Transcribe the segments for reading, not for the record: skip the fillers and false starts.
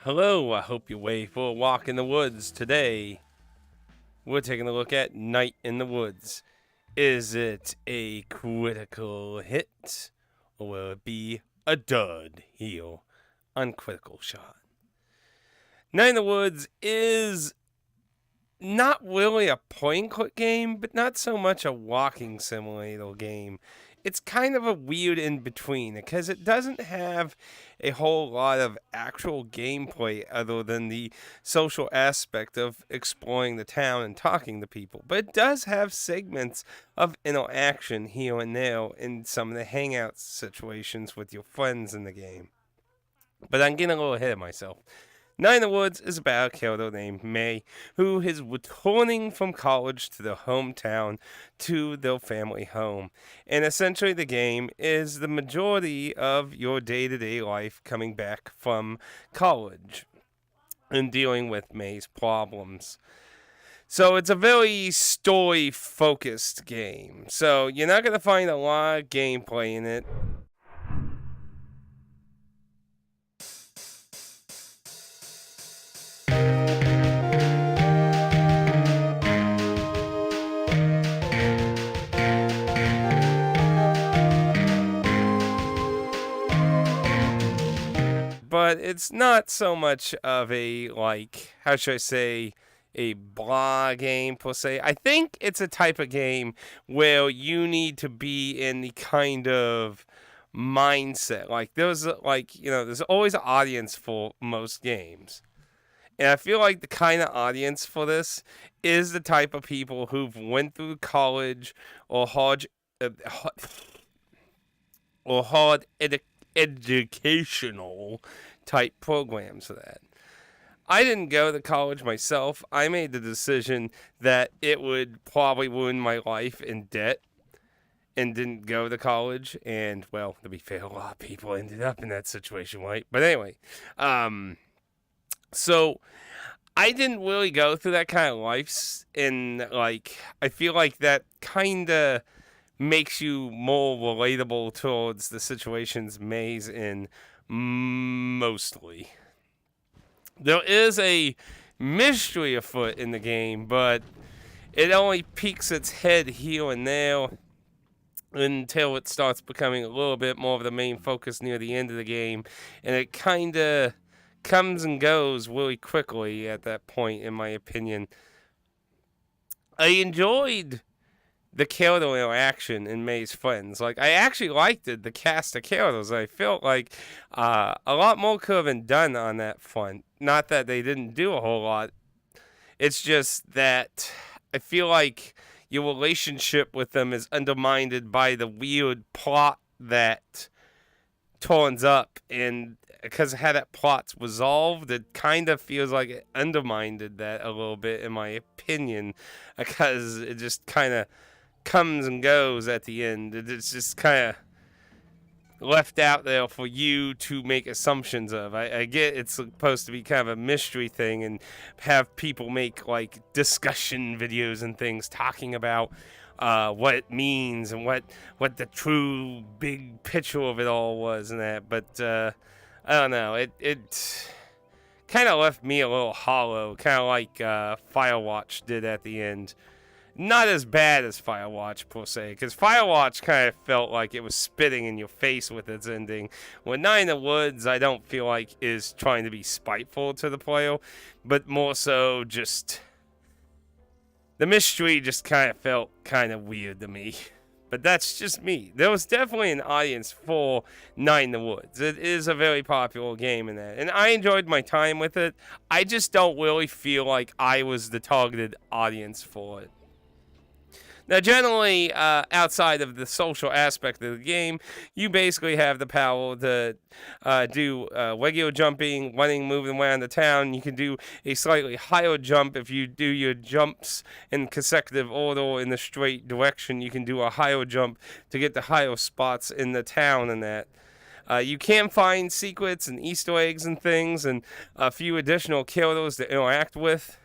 Hello, I hope you're ready for a walk in the woods. Today, we're taking a look at Night in the Woods. Is it a critical hit, or will it be a dud here on Critical Shot? Night in the Woods is not really a point-and-click game, but not so much a walking simulator game. It's kind of a weird in-between, because it doesn't have a whole lot of actual gameplay other than the social aspect of exploring the town and talking to people. But it does have segments of interaction here and there in some of the hangout situations with your friends in the game. But I'm getting a little ahead of myself. Night in the Woods is about a character named May, who is returning from college to their hometown, to their family home. And essentially the game is the majority of your day-to-day life coming back from college and dealing with May's problems. So it's a very story-focused game. So you're not going to find a lot of gameplay in it. But it's not so much of a, how should I say, a blah game per se. I think it's a type of game where you need to be in the kind of mindset. There's always an audience for most games. And I feel like the kind of audience for this is the type of people who've went through college or hard educational type programs for that. I didn't go to college myself. I made the decision that it would probably ruin my life in debt and didn't go to college. And, well, to be fair, a lot of people ended up in that situation, right? But anyway, so I didn't really go through that kind of life. And, I feel like that kind of makes you more relatable towards the situations May's in, mostly. There is a mystery afoot in the game, but it only peeks its head here and there until it starts becoming a little bit more of the main focus near the end of the game, and it kind of comes and goes really quickly at that point, in my opinion. I enjoyed the character interaction in May's friends. I actually liked the cast of characters. I felt like a lot more could have been done on that front. Not that they didn't do a whole lot. It's just that I feel like your relationship with them is undermined by the weird plot that turns up, and because of how that plot's resolved, it kind of feels like it undermined that a little bit, in my opinion, because it just kind of comes and goes at the end. It's just kind of left out there for you to make assumptions of. I get it's supposed to be kind of a mystery thing and have people make discussion videos and things talking about what it means and what the true big picture of it all was and that. But I don't know. It kind of left me a little hollow, kind of like Firewatch did at the end. Not as bad as Firewatch, per se, because Firewatch kind of felt like it was spitting in your face with its ending. When Night in the Woods, I don't feel like is trying to be spiteful to the player, but more so just the mystery just kind of felt kind of weird to me. But that's just me. There was definitely an audience for Night in the Woods. It is a very popular game in that, and I enjoyed my time with it. I just don't really feel like I was the targeted audience for it. Now, generally, outside of the social aspect of the game, you basically have the power to do regular jumping, running, moving around the town. You can do a slightly higher jump if you do your jumps in consecutive order in the straight direction. You can do a higher jump to get the higher spots in the town and that. You can find secrets and Easter eggs and things and a few additional characters to interact with.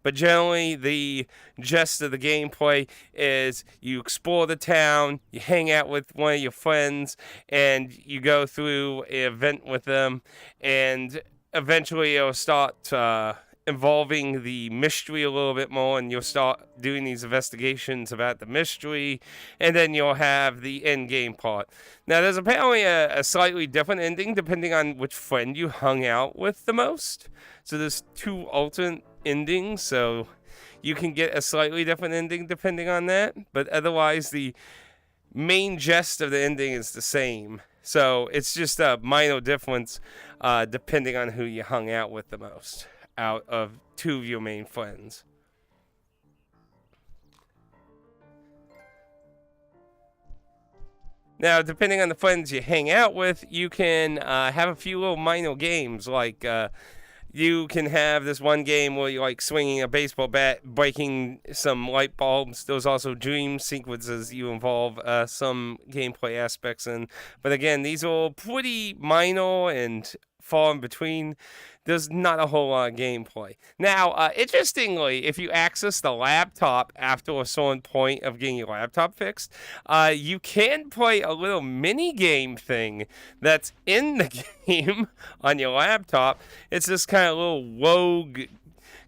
But generally, the gist of the gameplay is you explore the town, you hang out with one of your friends, and you go through an event with them. And eventually it'll start involving the mystery a little bit more, and you'll start doing these investigations about the mystery, and then you'll have the end game part. Now, there's apparently a slightly different ending depending on which friend you hung out with the most. So there's 2 alternate endings, so you can get a slightly different ending depending on that, but otherwise the main gist of the ending is the same. So it's just a minor difference depending on who you hung out with the most out of 2 of your main friends. Now, depending on the friends you hang out with, you can have a few little minor games, like you can have this one game where you're like swinging a baseball bat, breaking some light bulbs. There's also dream sequences you involve some gameplay aspects in. But again, these are all pretty minor and far in between. There's not a whole lot of gameplay. Now, interestingly, if you access the laptop after a certain point of getting your laptop fixed, you can play a little mini game thing that's in the game on your laptop. It's this kind of little rogue,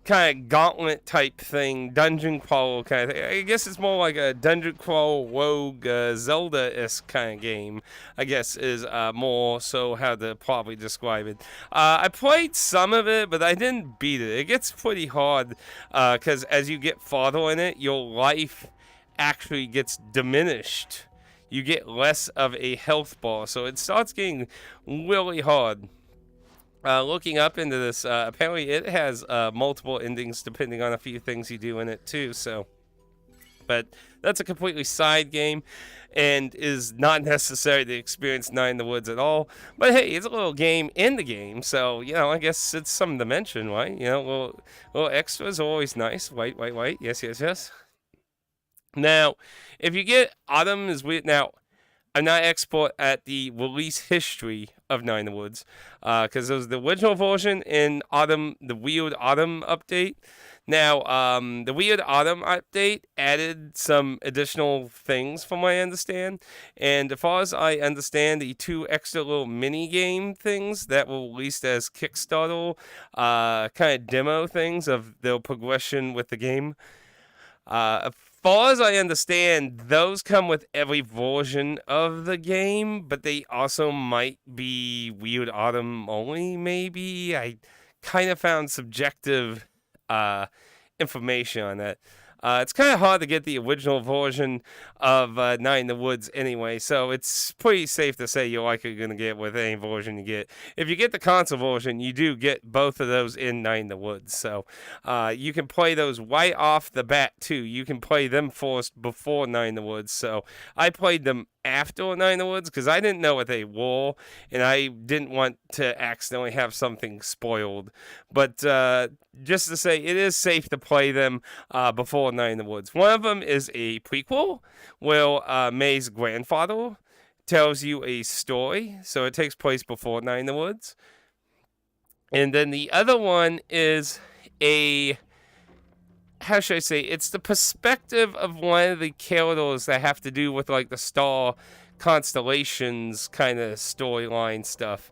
kind of gauntlet type thing, dungeon crawl kind of thing. I guess it's more like a dungeon crawl rogue Zelda-esque kind of game, I guess is more so how to probably describe it. I played some of it, but I didn't beat it. It gets pretty hard because as you get farther in it, your life actually gets diminished. You get less of a health bar, so it starts getting really hard. Looking up into this, apparently it has multiple endings depending on a few things you do in it too. So, but that's a completely side game, and is not necessary to experience Nine in the Woods at all. But hey, it's a little game in the game, so I guess it's something to mention, right? Little extras are always nice. Wait. Yes. Now, if you get Autumn is weird. Now, I'm not expert at the release history of Nine in the Woods, because there was the original version in Autumn, the Weird Autumn update. Now, the Weird Autumn update added some additional things, from what I understand. And as far as I understand, the 2 extra little mini game things that were released as Kickstarter, kind of demo things of their progression with the game. As far as I understand, those come with every version of the game, but they also might be Weird Autumn only, maybe. I kind of found subjective information on that. It's kind of hard to get the original version of Nine in the Woods anyway, so it's pretty safe to say you're likely going to get with any version you get. If you get the console version, you do get both of those in Nine in the Woods, so you can play those right off the bat too. You can play them first before Nine in the Woods, so I played them after Nine in the Woods because I didn't know what they were, and I didn't want to accidentally have something spoiled. But just to say, it is safe to play them before Nine in the Woods. One of them is a prequel where May's grandfather tells you a story, so it takes place before Nine in the Woods. And then the other one is how should I say? It's the perspective of one of the characters that have to do with like the star constellations kind of storyline stuff.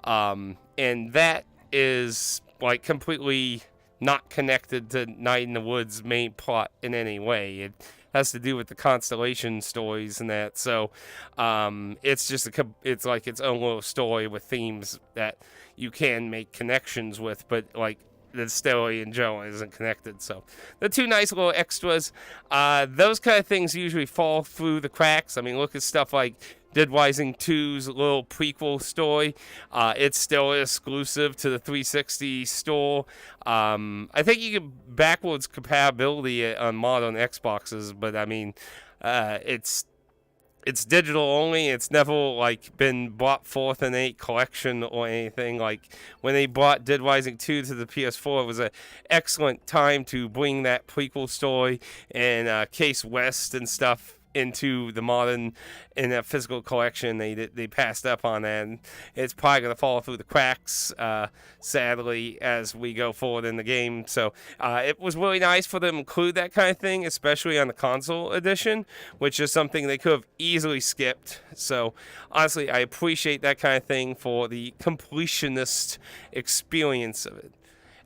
And that is like completely not connected to Night in the Woods' main plot in any way. It has to do with the constellation stories and that. So it's just it's like its own little story with themes that you can make connections with, but like the story in general isn't connected. So the 2 nice little extras. Those kind of things usually fall through the cracks. I mean, look at stuff like Dead Rising 2's little prequel story. It's still exclusive to the 360 store. I think you can backwards compatibility on modern Xboxes, but I mean, it's digital only. It's never like been brought forth in a collection or anything. Like when they brought Dead Rising 2 to the PS4, it was an excellent time to bring that prequel story and Case West and stuff into the modern in a physical collection. They passed up on that, and it's probably going to fall through the cracks, sadly, as we go forward in the game. So it was really nice for them to include that kind of thing, especially on the console edition, which is something they could have easily skipped. So honestly, I appreciate that kind of thing for the completionist experience of it.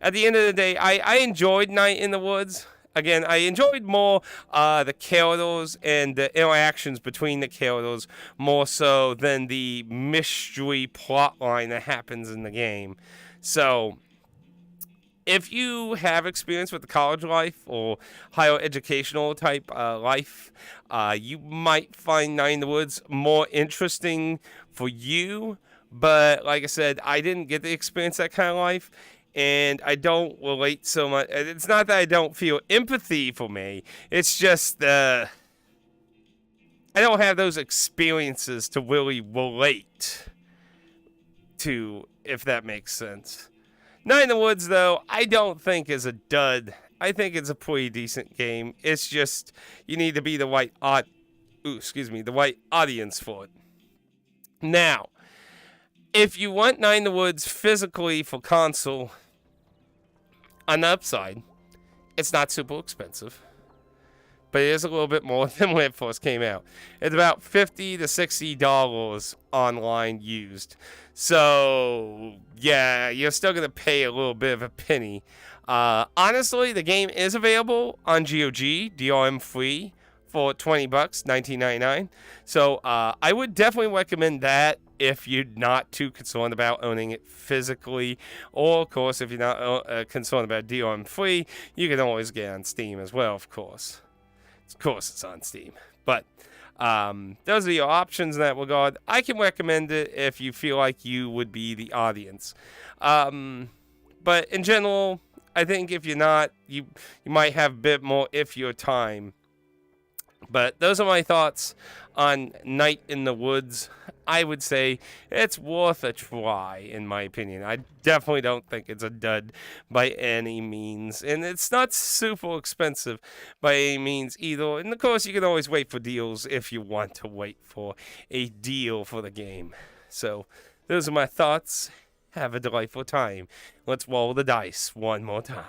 At the end of the day, I enjoyed Night in the Woods. Again, I enjoyed more the characters and the interactions between the characters more so than the mystery plot line that happens in the game. So, if you have experience with the college life or higher educational type life, you might find Night in the Woods more interesting for you. But like I said, I didn't get to experience that kind of life. And I don't relate so much. It's not that I don't feel empathy for me. It's just I don't have those experiences to really relate to, if that makes sense. Night in the Woods, though, I don't think is a dud. I think it's a pretty decent game. It's just you need to be the right the right audience for it. Now, if you want Night in the Woods physically for console, on the upside, it's not super expensive, but it is a little bit more than when it first came out. It's about $50 to $60 online used. So, yeah, you're still going to pay a little bit of a penny. Honestly, the game is available on GOG, DRM free, for $20, $19.99. So, I would definitely recommend that if you're not too concerned about owning it physically, or of course if you're not concerned about DRM free, you can always get it on Steam as well. Of course it's on Steam, but those are your options in that regard. I can recommend it if you feel like you would be the audience, but in general, I think if you're not, you might have a bit more if your time. But those are my thoughts on Night in the Woods. I would say it's worth a try, in my opinion. I definitely don't think it's a dud by any means. And it's not super expensive by any means either. And of course, you can always wait for deals if you want to wait for a deal for the game. So, those are my thoughts. Have a delightful time. Let's roll the dice one more time.